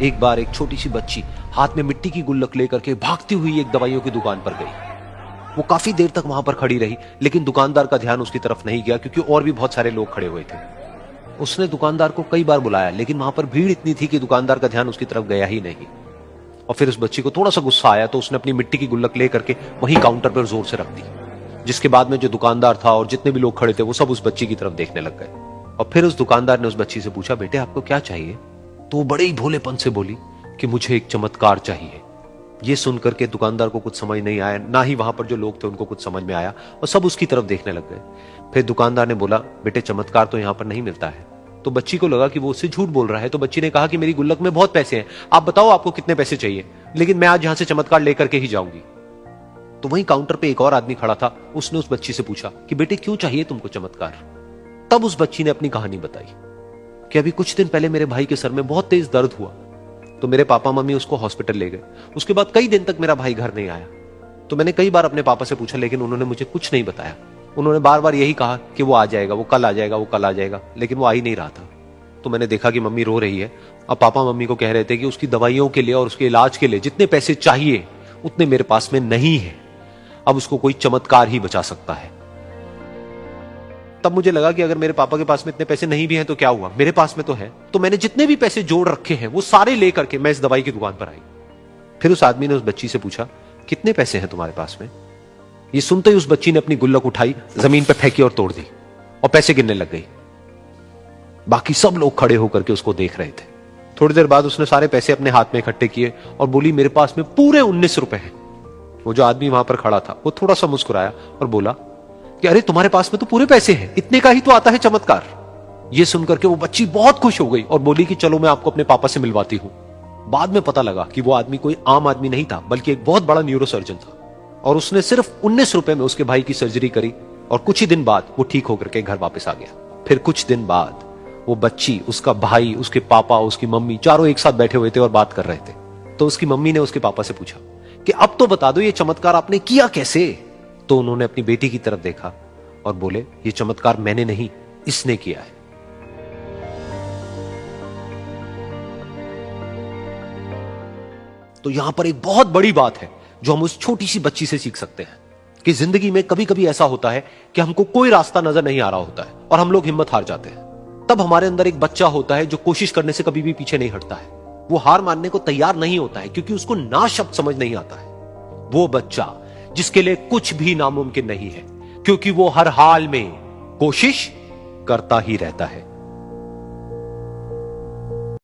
एक बार एक छोटी सी बच्ची हाथ में मिट्टी की गुल्लक लेकर के भागती हुई एक दवाइयों की दुकान पर गई। वो काफी देर तक वहां पर खड़ी रही, लेकिन दुकानदार का ध्यान उसकी तरफ नहीं गया क्योंकि और भी बहुत सारे लोग खड़े हुए थे। उसने दुकानदार को कई बार बुलाया, लेकिन वहां पर भीड़ इतनी थी कि दुकानदार का ध्यान उसकी तरफ गया ही नहीं। और फिर उस बच्ची को थोड़ा सा गुस्सा आया तो उसने अपनी मिट्टी की गुल्लक लेकर के वहीं काउंटर पर जोर से रख दी, जिसके बाद में जो दुकानदार था और जितने भी लोग खड़े थे वो सब उस बच्ची की तरफ देखने लग गए। और फिर उस दुकानदार ने उस बच्ची से पूछा, बेटे आपको क्या चाहिए? तो वो बड़े ही भोलेपन से बोली कि मुझे एक चमत्कार चाहिए। ये सुनकर के दुकानदार को कुछ समझ नहीं आया, ना ही वहां पर जो लोग थे उनको कुछ समझ में आया, और सब उसकी तरफ देखने लग गए। फिर दुकानदार ने बोला, बेटे चमत्कार तो यहां पर नहीं मिलता है। तो बच्ची को लगा कि वो उससे झूठ बोल रहा है, तो बच्ची ने कहा कि मेरी गुल्लक में बहुत पैसे हैं, आप बताओ आपको कितने पैसे चाहिए, लेकिन मैं आज यहां से चमत्कार लेकर के ही जाऊंगी। तो वहीं काउंटर पे एक और आदमी खड़ा था, उसने उस बच्ची से पूछा कि बेटे क्यों चाहिए तुमको चमत्कार? तब उस बच्ची ने अपनी कहानी बताई कि अभी कुछ दिन पहले मेरे भाई के सर में बहुत तेज दर्द हुआ, तो मेरे पापा मम्मी उसको हॉस्पिटल ले गए। उसके बाद कई दिन तक मेरा भाई घर नहीं आया। तो मैंने कई बार अपने पापा से पूछा, लेकिन उन्होंने मुझे कुछ नहीं बताया। उन्होंने बार बार यही कहा कि वो आ जाएगा, वो कल आ जाएगा, वो कल आ जाएगा, लेकिन वो आ ही नहीं रहा था। तो मैंने देखा कि मम्मी रो रही है। अब पापा मम्मी को कह रहे थे कि उसकी दवाइयों के लिए और उसके इलाज के लिए जितने पैसे चाहिए उतने मेरे पास में नहीं है, अब उसको कोई चमत्कार ही बचा सकता है। तब मुझे लगा कि अगर मेरे पापा के पास में इतने पैसे नहीं भी हैं तो क्या हुआ, मेरे पास में तो है। तो मैंने जितने भी पैसे जोड़ रखे हैं वो सारे लेकर के मैं इस दवाई की दुकान पर आई। फिर उस आदमी ने उस बच्ची से पूछा, कितने पैसे हैं तुम्हारे पास में? ये सुनते ही उस बच्ची ने अपनी गुल्लक उठाई, जमीन पर फेंकी और तोड़ दी और पैसे गिनने लग गई। बाकी सब लोग खड़े होकर के उसको देख रहे थे। थोड़ी देर बाद उसने सारे पैसे अपने हाथ में इकट्ठे किए और बोली, मेरे पास में पूरे 19 रुपए हैं। वो जो आदमी वहां पर खड़ा था वो थोड़ा सा मुस्कुराया और बोला कि अरे तुम्हारे पास में तो पूरे पैसे हैं, इतने का ही तो आता है चमत्कार। ये सुनकर के वो बच्ची बहुत खुश हो गई और बोली कि चलो मैं आपको अपने पापा से मिलवाती हूं। बाद में पता लगा कि वो आदमी कोई आम आदमी नहीं था, बल्कि एक बहुत बड़ा न्यूरोसर्जन था, और उसने सिर्फ 19 रुपए में उसके भाई की सर्जरी करी और कुछ ही दिन बाद वो ठीक होकर के घर वापस आ गया। फिर कुछ दिन बाद वो बच्ची, उसका भाई, उसके पापा, उसकी मम्मी चारों एक साथ बैठे हुए थे और बात कर रहे थे। तो उसकी मम्मी ने उसके पापा से पूछा कि अब तो बता दो ये चमत्कार आपने किया कैसे? तो उन्होंने अपनी बेटी की तरफ देखा और बोले, ये चमत्कार मैंने नहीं, इसने किया है। तो यहां पर एक बहुत बड़ी बात है जो हम उस छोटी सी बच्ची से सीख सकते हैं कि जिंदगी में कभी कभी ऐसा होता है कि हमको कोई रास्ता नजर नहीं आ रहा होता है और हम लोग हिम्मत हार जाते हैं। तब हमारे अंदर एक बच्चा होता है जो कोशिश करने से कभी भी पीछे नहीं हटता है। वो हार मानने को तैयार नहीं होता है क्योंकि उसको ना शब्द समझ नहीं आता है। वो बच्चा जिसके लिए कुछ भी नामुमकिन नहीं है, क्योंकि वो हर हाल में कोशिश करता ही रहता है।